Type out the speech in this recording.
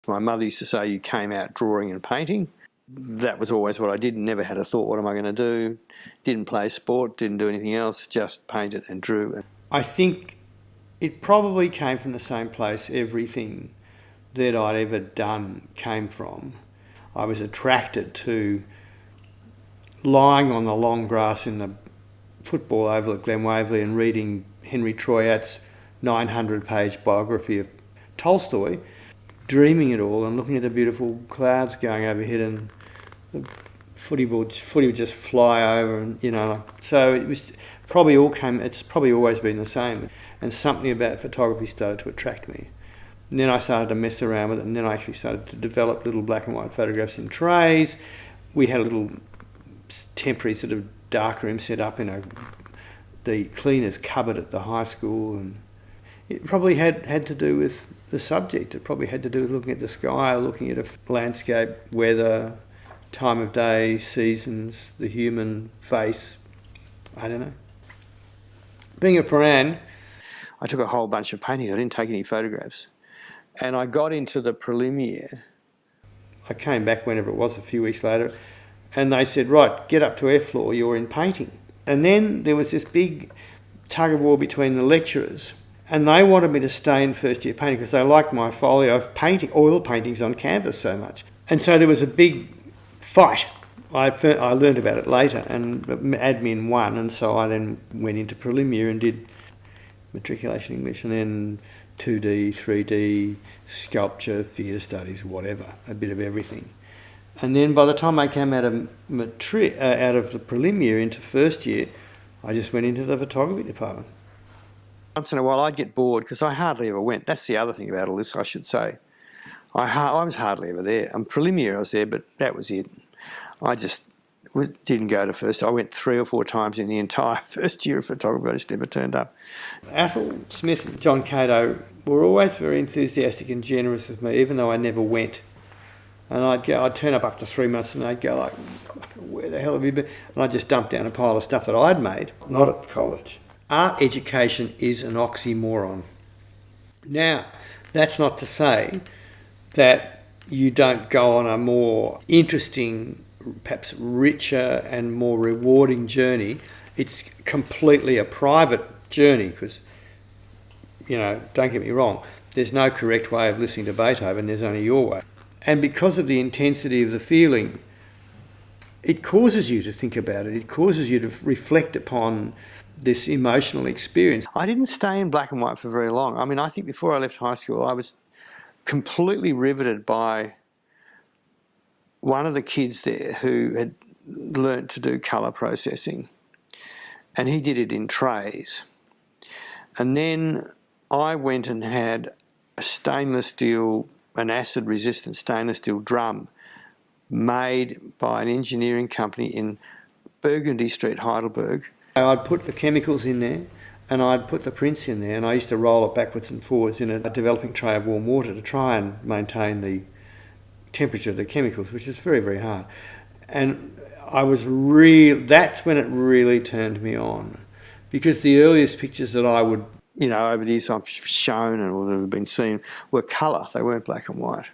My mother used to say you came out drawing and painting. That was always what I did. Never had a thought, what am I going to do? Didn't play sport, didn't do anything else, just painted and drew. I think it probably came from the same place everything that I'd ever done came from. I was attracted to lying on the long grass in the football oval at Glen Waverley and reading Henry Troyat's 900-page biography of Tolstoy, dreaming it all and looking at the beautiful clouds going overhead, and the footy would just fly over, and so it was probably it's probably always been the same, and something about photography started to attract me. And then I started to mess around with it, and then I actually started to develop little black and white photographs in trays. We had a little temporary sort of dark room set up in the cleaner's cupboard at the high school, and it probably had to do with the subject. It probably had to do with looking at the sky, looking at a landscape, weather, time of day, seasons, the human face. I don't know. Being a Prahran, I took a whole bunch of paintings. I didn't take any photographs. And I got into the prelim year. I came back whenever it was, a few weeks later, and they said, right, get up to F floor, you're in painting. And then there was this big tug of war between the lecturers, and they wanted me to stay in first year painting because they liked my folio of painting, oil paintings on canvas so much. And so there was a big fight. I learned about it later, and admin won, and so I then went into prelim year and did matriculation English, and then 2D, 3D, sculpture, theatre studies, whatever, a bit of everything. And then by the time I came out of the prelim year into first year, I just went into the photography department. Once in a while I'd get bored because I hardly ever went. That's the other thing about all this, I should say. I was hardly ever there. Prelim year I was there, but that was it. I just didn't go to first. I went 3 or 4 times in the entire first year of photography. I just never turned up. Athol Smith and John Cato were always very enthusiastic and generous with me, even though I never went. And I'd turn up after 3 months and they'd go like, where the hell have you been? And I'd just dump down a pile of stuff that I'd made, not at college. Art education is an oxymoron. Now, that's not to say that you don't go on a more interesting, perhaps richer and more rewarding journey. It's completely a private journey because, don't get me wrong, there's no correct way of listening to Beethoven, there's only your way. And because of the intensity of the feeling, it causes you to think about it. It causes you to reflect upon this emotional experience. I didn't stay in black and white for very long. I think before I left high school, I was completely riveted by one of the kids there who had learnt to do colour processing, and he did it in trays. And then I went and had an acid-resistant stainless steel drum made by an engineering company in Burgundy Street, Heidelberg. I'd put the chemicals in there and I'd put the prints in there, and I used to roll it backwards and forwards in a developing tray of warm water to try and maintain the temperature of the chemicals, which is very, very hard. And that's when it really turned me on, because the earliest pictures that I would, over the years I've shown and or that have been seen were colour. They weren't black and white.